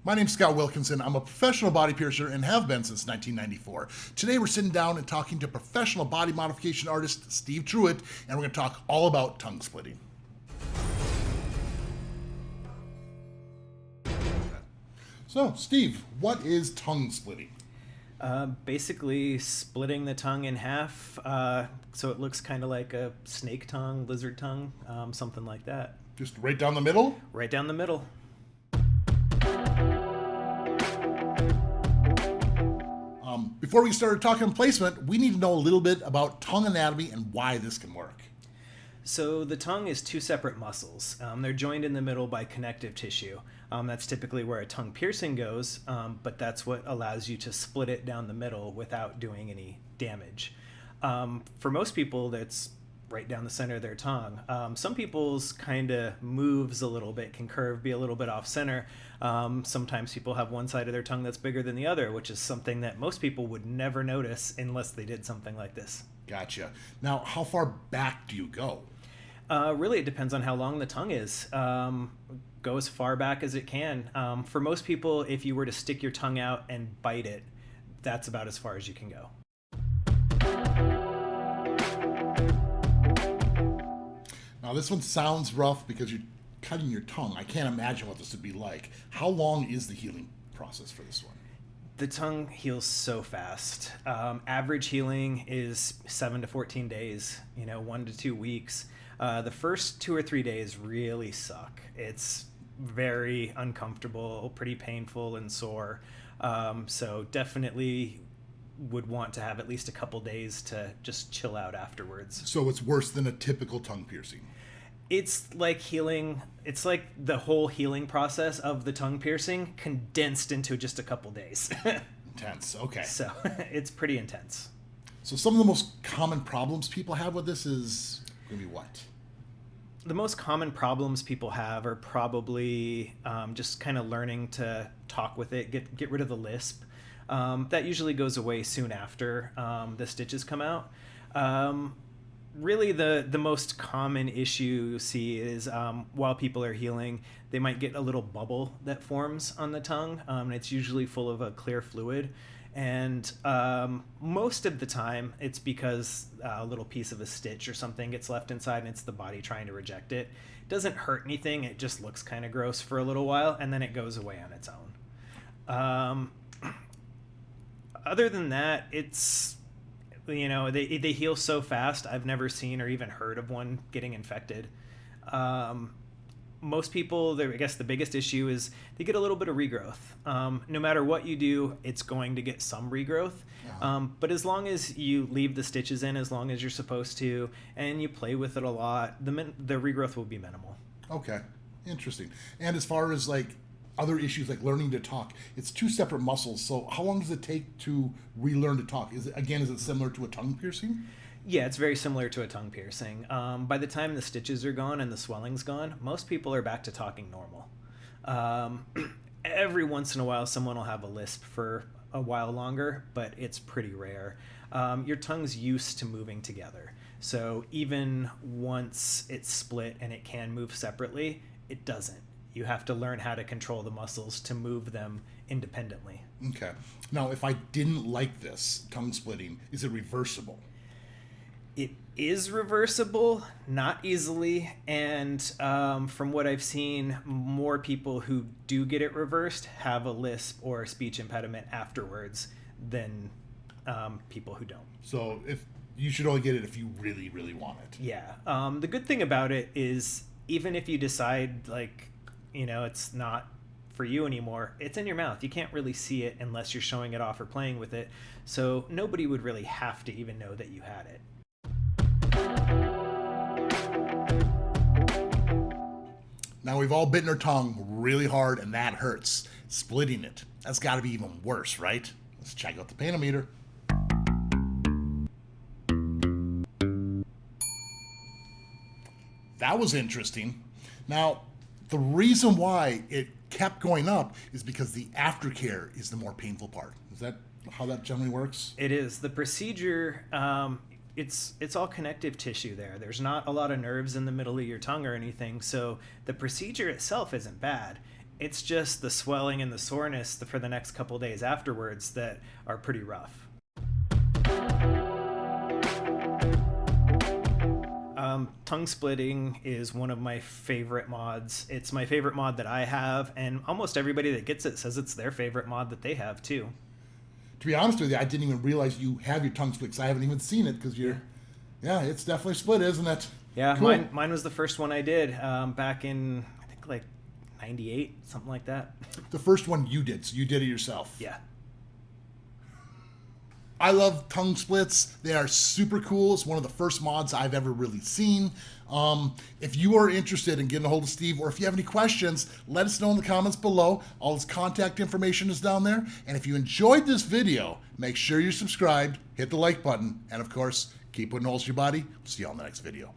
My name's Scott Wilkinson. I'm a professional body piercer and have been since 1994. Today we're sitting down and talking to professional body modification artist Steve Truitt, and we're going to talk all about tongue splitting. So, Steve, what is tongue splitting? Basically splitting the tongue in half so it looks kind of like a snake tongue, lizard tongue, something like that. Just right down the middle? Right down the middle. Before we started talking placement, we need to know a little bit about tongue anatomy and why this can work. So the tongue is two separate muscles. They're joined in the middle by connective tissue. That's typically where a tongue piercing goes, but that's what allows you to split it down the middle without doing any damage. For most people, that's right down the center of their tongue. Some people's kind of moves a little bit, can curve, be a little bit off center. Sometimes people have one side of their tongue that's bigger than the other, which is something that most people would never notice unless they did something like this. Gotcha. Now, how far back do you go? Really, it depends on how long the tongue is. Go as far back as it can. For most people, if you were to stick your tongue out and bite it, that's about as far as you can go. Now, this one sounds rough because you're cutting your tongue. I can't imagine what this would be like. How long is the healing process for this one? The tongue heals so fast. Average healing is 7 to 14 days, 1 to 2 weeks. The first 2 or 3 days really suck. It's very uncomfortable, pretty painful and sore. So definitely would want to have at least a couple days to just chill out afterwards. So it's worse than a typical tongue piercing. It's like healing. It's like the whole healing process of the tongue piercing condensed into just a couple days. Intense. Okay. So it's pretty intense. So some of the most common problems people have with this is going to be what? The most common problems people have are probably just kind of learning to talk with it, get rid of the lisp. That usually goes away soon after the stitches come out. Really, the most common issue you see is while people are healing, they might get a little bubble that forms on the tongue. And it's usually full of a clear fluid. And most of the time, it's because a little piece of a stitch or something gets left inside and it's the body trying to reject it. It doesn't hurt anything. It just looks kind of gross for a little while, and then it goes away on its own. Other than that, it's, they heal so fast. I've never seen or even heard of one getting infected. Most people, I guess the biggest issue is they get a little bit of regrowth. No matter what you do, it's going to get some regrowth. But as long as you leave the stitches in as long as you're supposed to, and you play with it a lot, the regrowth will be minimal. Okay, interesting. And as far as like other issues like learning to talk, it's two separate muscles. So how long does it take to relearn to talk? Is it similar to a tongue piercing? Yeah, it's very similar to a tongue piercing. By the time the stitches are gone and the swelling's gone, most people are back to talking normal. Every once in a while, someone will have a lisp for a while longer, but it's pretty rare. Your tongue's used to moving together. So even once it's split and it can move separately, it doesn't. You have to learn how to control the muscles to move them independently. Okay. Now, if I didn't like this tongue splitting, is it reversible? It is reversible, not easily, and from what I've seen, more people who do get it reversed have a lisp or a speech impediment afterwards than people who don't. So if you should only get it if you really, really want it. Yeah. The good thing about it is even if you decide it's not for you anymore, it's in your mouth. You can't really see it unless you're showing it off or playing with it. So nobody would really have to even know that you had it. Now, we've all bitten our tongue really hard, and that hurts. Splitting it, that's got to be even worse, right? Let's check out the Panometer. That was interesting. Now, the reason why it kept going up is because the aftercare is the more painful part. Is that how that generally works? It is. The procedure, it's all connective tissue there. There's not a lot of nerves in the middle of your tongue or anything, so the procedure itself isn't bad. it's just the swelling and the soreness for the next couple days afterwards that are pretty rough. Tongue splitting is one of my favorite mods. It's my favorite mod that I have, and almost everybody that gets it says it's their favorite mod that they have too. To be honest with you, I didn't even realize you have your tongue split because I haven't even seen it because you're, yeah, it's definitely split, isn't it? Yeah, cool. mine was the first one I did back in, I think, like 98, something like that. The first one you did, so you did it yourself. Yeah. I love tongue splits. They are super cool. It's one of the first mods I've ever really seen. If you are interested in getting a hold of Steve, or if you have any questions, let us know in the comments below. All his contact information is down there. And if you enjoyed this video, make sure you're subscribed, hit the like button, and of course, keep putting holes in your body. See you on the next video.